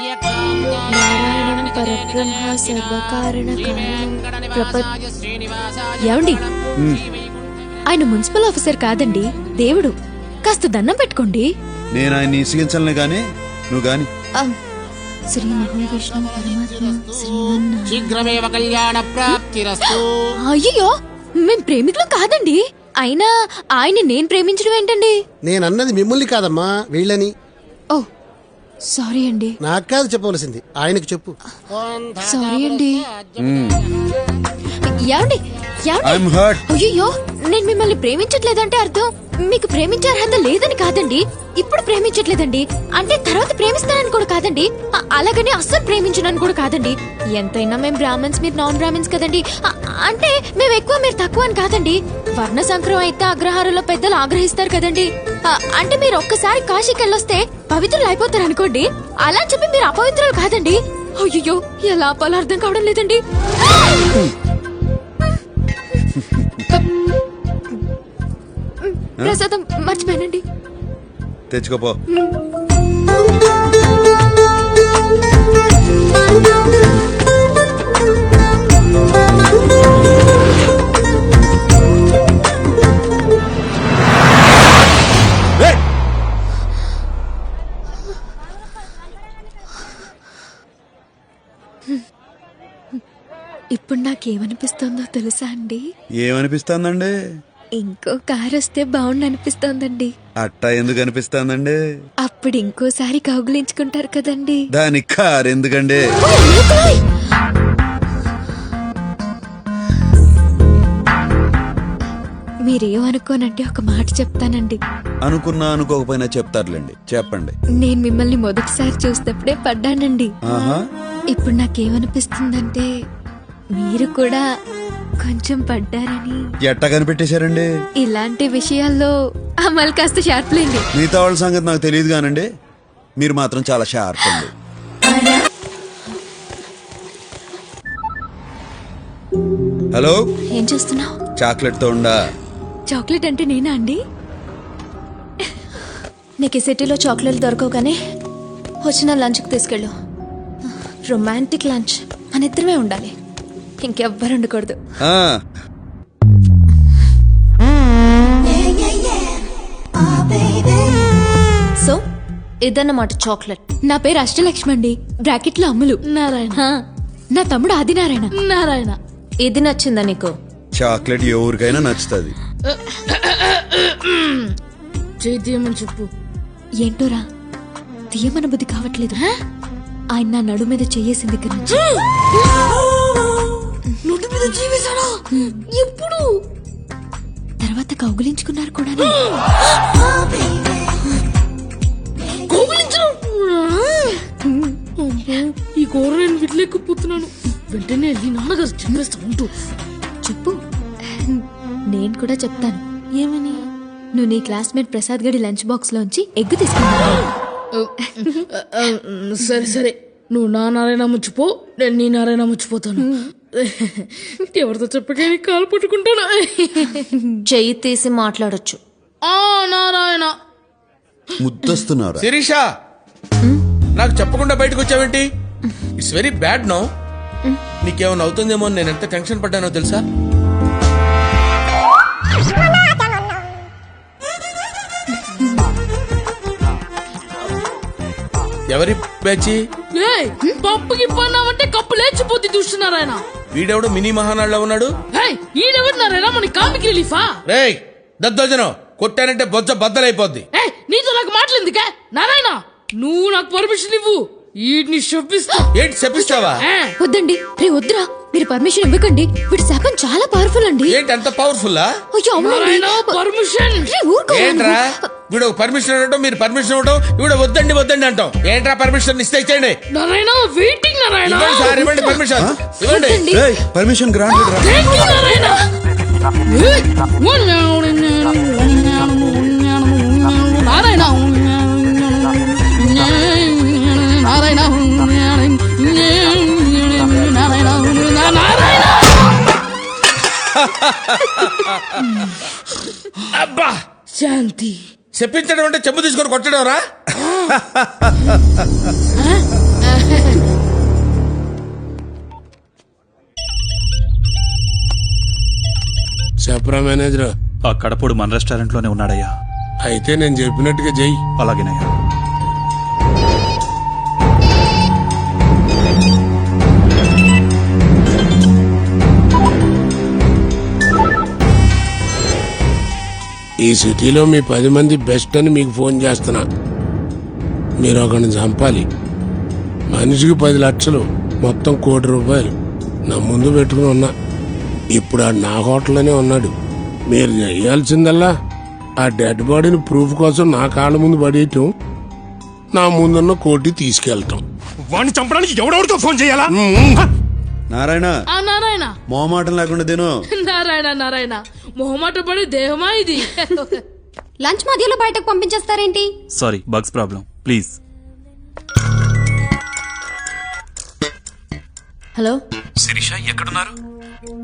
నారాయణం పరబ్రహ్మ సర్వకారణ ఏమండి, ఆయన మున్సిపల్ ఆఫీసర్ కాదండి, దేవుడు. కాస్త దండం పెట్టుకోండి. నేను ఆయన్ని ఇసిగించలే గాని నువ్వు గాని. శ్రీ మహావిష్ణు పరమాత్మ శీఘ్రమేవ కళ్యాణ ప్రాప్తిరస్తు. అయ్యో, మేం ప్రేమికులం కాదండి. అయినా ఆయన నేను ప్రేమించడం ఏంటండి? నేనన్నది మిమ్మల్ని కాదమ్మా, వీళ్ళని. ఓ సారీ అండి. నాకు కాదు చెప్పవలసింది, ఆయనకు చెప్పు. సారీ అండి. ఏమండి I'm hurt. అయ్యో, నేను మిమ్మల్ని ప్రేమించట్లేదంటే అర్థం మీకు ప్రేమించే అర్హత లేదని కాదండి. ఇప్పుడు ప్రేమించట్లేదండి అంటే తర్వాత ప్రేమిస్తానని కూడా కాదండి. అలాగని అస్సలు ప్రేమించనని కూడా కాదండి. ఎంతైనా మేము బ్రాహ్మణ్స్, మీరు నాన్ బ్రాహ్మణ్స్ కదండి. అంటే మేము ఎక్కువ మీరు తక్కువ అని కాదండి. వర్ణ సంక్రమం అయితే అగ్రహారంలో పెద్దలు ఆగ్రహిస్తారు కదండి. అంటే మీరు ఒక్కసారి కాశీకి వెళ్ళొస్తే పవిత్రులు అయిపోతారు అనుకోండి. అలా అని చెప్పి మీరు అపవిత్రులు కాదండి. అయ్యో, ఎలా ఆపాలో అర్థం కావడం లేదండి. ప్రసాదం మర్చిపోయానండి. తెచ్చుకోపో. ఇప్పుడు నాకేమనిపిస్తోందో తెలుసా అండి? ఏమనిపిస్తుందండి? ఇంకో కారు వస్తే బాగుండు అనిపిస్తోందండి. అట్టా ఎందుకు అనిపిస్తుందండి? అప్పుడు ఇంకోసారి కౌగులించుకుంటారు కదండి. దానికి కారు ఎందుకండి? మీరేమనుకోనంటే ఒక మాట చెప్తానండి. అనుకున్నా అనుకోకపోయినా చెప్తారులేండి, చెప్పండి. నేను మిమ్మల్ని మొదటిసారి చూసినప్పుడే పడ్డానండి. ఆహా. ఇప్పుడు నాకేమనిపిస్తుందంటే మీరు కూడా కొంచెం పడ్డారని. ఎట్టా కనిపెట్టేశారండి? ఇలాంటి విషయాల్లో అమలు కాస్త షార్ప్లేండి. మిగతా వాళ్ళ సంగతి నాకు తెలియదు కానండి, మీరు మాత్రం చాలా షార్ప్ అండి. హలో, ఏం చేస్తున్నావు? చాక్లెట్ తో ఉండా? చాక్లెట్ అంటే నేనా అండి? నీకు ఈ సిటీలో చాక్లెట్ దొరకవు కానీ వచ్చిన లంచ్కి తీసుకెళ్ళు. రొమాంటిక్ లంచ్, మన ఇద్దరమే ఉండాలి, ఇంకెవ్వరు ఉండకూడదు. సో ఇదన్నమాట చాక్లెట్. నా పేరు అష్టలక్ష్మి అండి, బ్రాకెట్ లో అమ్ములు. నారాయణ. నా తమ్ముడు ఆదినారాయణ. నారాయణ. ఇది నచ్చిందా నీకు? చాక్లెట్ ఎవరికైనా నచ్చుతుంది. తీయమని చెప్పు. ఏంటోరా తీయమన బుద్ధి కావట్లేదు. ఆయన నా నడు మీద చెయ్యేసింది దగ్గర నుంచి. నోటి మీద జీవేశాడా? ఎప్పుడు? తర్వాత కౌగులించుకున్నారు కూడా. ఈ కూర నేను విడలేకపోతున్నాను. వెంటనే వెళ్ళి నాన్నగారు చెప్పేస్తా ఉంటూ. చెప్పు, నేను కూడా చెప్తాను. ఏమని? నువ్వు నీ క్లాస్మేట్ ప్రసాద్ గడి లంచ్ బాక్స్ లోంచి ఎగ్ తీసుకున్నావు. సరే సరే, నువ్వు నా నారాయణ ముచ్చిపో, నేను నీ నారాయణ ముచ్చిపోతాను. ఎవరితో చెప్పకే కాలు పట్టుకుంటాను. చెయ్యి తీసి మాట్లాడొచ్చు. నారాయణ. ముద్దస్తున్నారు. శిరీష, నాకు చెప్పకుండా బయటకు వచ్చావేంటి? It's very bad no. నీకేమైనా అవుతుందేమో నేను ఎంత టెన్షన్ పడ్డానో తెలుసా? ఎవరి పేచి? పప్పుకి పన్నామంటే కప్పు లేచిపోతే చూస్తున్నారాయన. వీడెవడు మినీ మహానాడులో ఉన్నాడు? ఈడెవరినారాయన? మన కామిక్ రిలీఫా? రేయ్ దద్దోజనం, కొట్టానంటే బొజ్జ బద్దలైపోద్ది. నీతో నాకు మాటలేందుకే? నారాయణ, నువ్వు నాకు పర్మిషన్ ఇవ్వు, వీటిని శపిస్తా. ఏంటి శపిస్తావా? వద్దండి రే, వద్దురా, మీరు పర్మిషన్ ఇవ్వకండి. వీడి శాపం చాలా పవర్ఫుల్ అండి. ఏంటి అంత పవర్ఫుల్లా? అయ్యో అవునండి. పర్మిషన్ ఏంట్రా? వీడు పర్మిషన్ ఇవ్వడం, మీరు పర్మిషన్ ఇవ్వడం, వీడు వద్దండి వద్దండి అంటాం. ఏంట్రా పర్మిషన్ ఇస్తే ఇచ్చేయండి. నారాయణ వెయిటింగ్. నారాయణ సార్ ఇవ్వండి పర్మిషన్, ఇవ్వండి. Permission granted. నారాయణ నారాయణ అబ్బా శాంతి. చెప్పించడం అంటే చెంబు తీసుకొని కొట్టడం రా. చెప్పరా మేనేజర్. ఆ కడపడు మన రెస్టారెంట్ లోనే ఉన్నాడయ్యా. అయితే నేను చెప్పినట్టుగా చెయ్యి. అలాగేనయ్యా. ఈ సిటీలో మీ 10 మంది బెస్ట్ అని మీకు ఫోన్ చేస్తున్నా. మీరు ఒకరిని చంపాలి. మనిషికి 10 లక్షలు, మొత్తం ₹1 కోటి నా ముందు పెట్టుకుని ఉన్నా. ఇప్పుడు ఆడు నా హోటల్లోనే ఉన్నాడు. మీరు చేయాల్సిందల్లా ఆ డెడ్ బాడీని ప్రూఫ్ కోసం నా కాళ్ళ ముందు పడేయటం, నా ముందున్న కోటి తీసుకెళ్ళటం. వాడిని చంపడానికి ఎవడెవరితో ఫోన్ చేయాలా? నారాయణ ఆ నారాయణ మోమాటం లేకుండా తిను. నారాయణ నారాయణ మొహమాట పడే దేహమా ఇది? లంచ్ మధ్యలో బయటకు పంపించేస్తారేంటి? Sorry, bugs problem. Please. Hello Sirisha ఎక్కడున్నారు?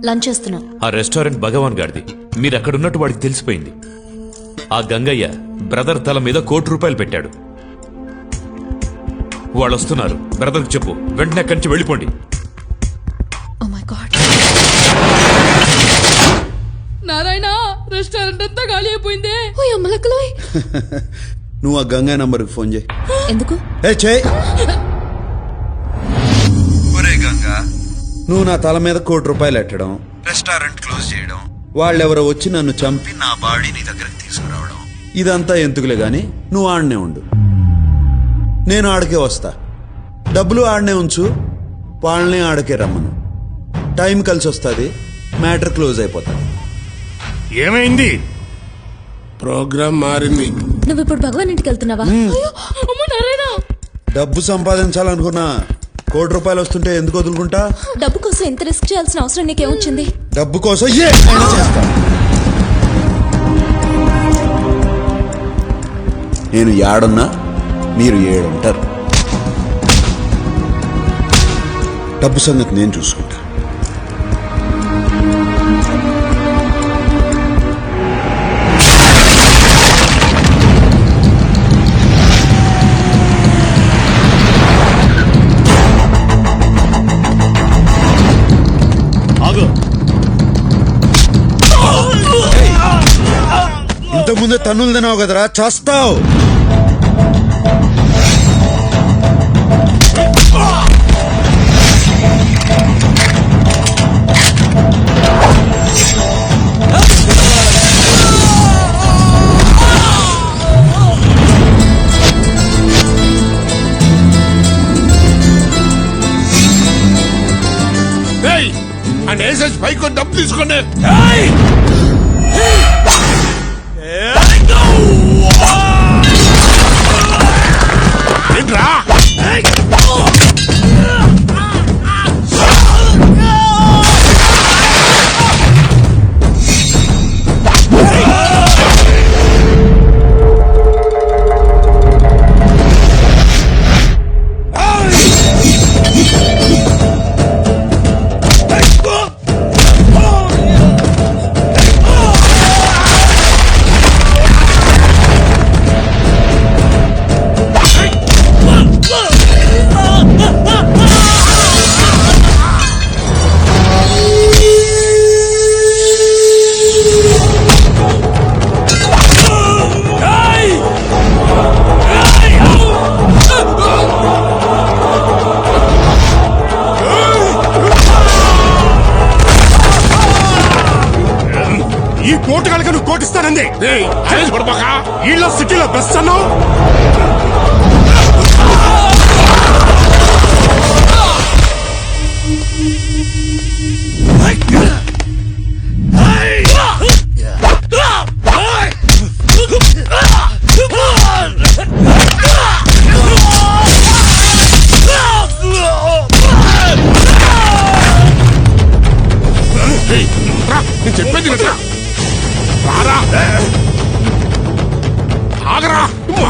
లంచ్ చేస్తున్నా. ఆ రెస్టారెంట్ భగవాన్ గారిది. మీరు ఎక్కడున్నట్టు వాడికి తెలిసిపోయింది. ఆ గంగయ్య బ్రదర్ తల మీద ₹1 కోటి పెట్టాడు. వాళ్ళు వస్తున్నారు. బ్రదర్కి చెప్పు, వెంటనే అక్కడి నుంచి వెళ్ళిపోండి. Oh my god. Narayana restaurant అంతా ఖాళీ అయిపోయిందే. ఓ అమ్మలక్కలోయ్. నువ్వు ఆ గంగా నంబర్కి ఫోన్ చేయి. ఎందుకు? చేయి. ఒరే గంగా, నువ్వు నా తల మీద ₹1 కోటి ఎట్టడం, రెస్టారెంట్ క్లోజ్ చేయడం, వాళ్ళెవరో వచ్చి నన్ను చంపి నా బాడీ నీ దగ్గరకు తీసుకురావడం, ఇదంతా ఎందుకులే గాని నువ్వు ఆడనే ఉండు. నేను ఆడకే వస్తా. డబ్బులు ఆడనే ఉంచు, వాళ్ళనే ఆడకే రమ్మను. టైం కలిసి వస్తుంది, మ్యాటర్ క్లోజ్ అయిపోతుంది. ఏమైంది? ప్రోగ్రామ్ మారింది. నువ్వు ఇప్పుడు భగవాన్ ఇంటికి వెళ్తున్నావా? అమ్మ నారాయణ, డబ్బు సంపాదించాలనుకున్నా ₹1 కోటి వస్తుంటే ఎందుకు వదులుకుంటా? డబ్బు కోసం ఎంత రిస్క్ చేయాల్సిన అవసరం నీకేమొచ్చింది? డబ్బు కోసం ఏమైనా చేస్తా. నేను ఏడున్నా మీరు 7 ఉంటారు. డబ్బు సంగతి నేను చూసుకుంటా. ఆగు. ఇంతకుముందే తన్నులు తినావు కదరా, చేస్తావు. అండ్ ఏసెస్ పైకి డబ్బు తీసుకోండి. ఏంట్రా? ఈ కోటి కనుక నువ్వు కోటిస్తానంది. వీళ్ళ సిటీలో బెస్ట్ అన్నావు. నేను చెప్పేది కదా. రారా, ఆగరా.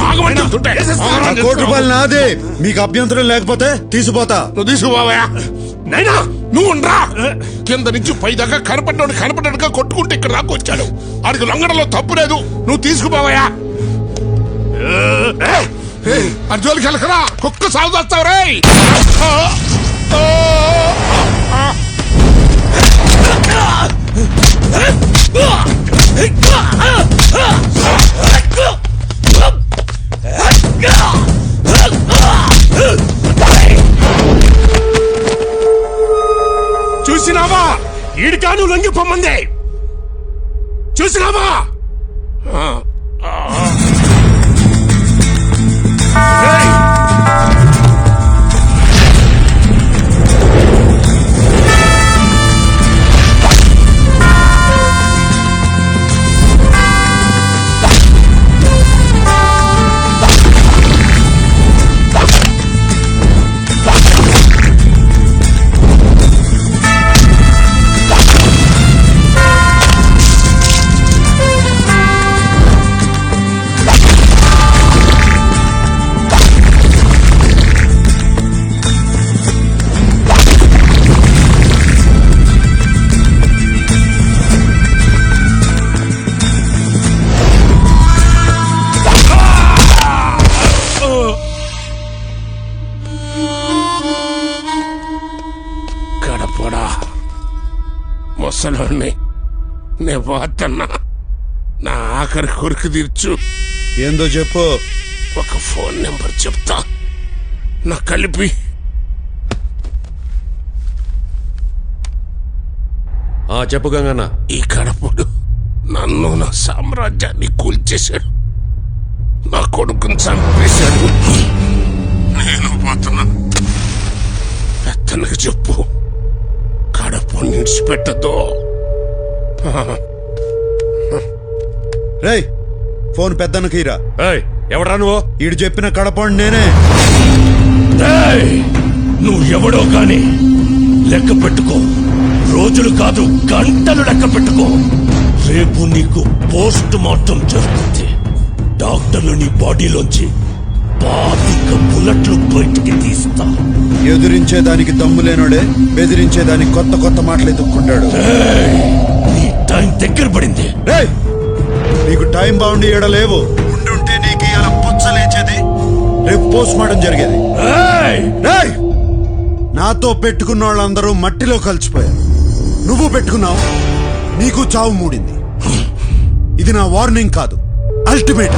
ఆగమంటే ₹1 కోటి నాదే. మీకు అభ్యంతరం లేకపోతే తీసుకుపోతా. నువ్వు తీసుకుపోవా. నైనా నువ్వు ఉండరా. కింద నుంచి పై దాకా కనపడ్డాడుగా కొట్టుకుంటే ఇక్కడ దాకా వచ్చాడు. ఆడికి లొంగడంలో తప్పు లేదు. నువ్వు తీసుకుపోవా. అది జోలికి వెళ్ళకరా, కుక్క సాగు చేస్తావు రే. ఈడికాను లొంగిపోమంది చూసినావా? ఏయ్! కడపడా ముసలోని నే పోతున్నా. నా ఆఖరి కొరికి తీర్చు. ఏందో చెప్పు. ఒక ఫోన్ నెంబర్ చెప్తా, నా కలిపి. చెప్పు గంగన్న. ఈ కడపడు నన్ను నా సామ్రాజ్యాన్ని కూల్చేశాడు, నా కొడుకుని చంపేశాడు. నేను పోతున్నా. పెద్దనకు చెప్పు, కడప నిడిచిపెట్టదు. రేయ్ ఫోన్ పెద్దనకీరా. ఎవడ్రా నువ్వు? ఈడు చెప్పిన కడపండి నేనే. నువ్వు ఎవడో కాని లెక్క పెట్టుకో. రోజులు కాదు, గంటలు లెక్క పెట్టుకో. రేపు నీకు పోస్ట్ మార్టం జరుగుతుంది. డాక్టర్లు నీ బాడీలోంచి 25 బుల్లెట్లు బయటికి తీస్తా. ఎదురించేదానికి దమ్ము లేనోడే బెదిరించేదానికి కొత్త కొత్త మాటలు ఎదుక్కుంటాడు. నీ టైం దగ్గర పడింది. రేయ్ నీకు టైం బాగుండి ఏడలేవు. ఉండుంటే నీకు ఇలా పుచ్చలేచేది, రేపు పోస్ట్ మార్టం జరిగేది. రేయ్ నాతో పెట్టుకున్న వాళ్ళందరూ మట్టిలో కలిసిపోయారు. నువ్వు పెట్టుకున్నావు, నీకు చావు మూడింది. ఇది నా వార్నింగ్ కాదు, అల్టిమేట్.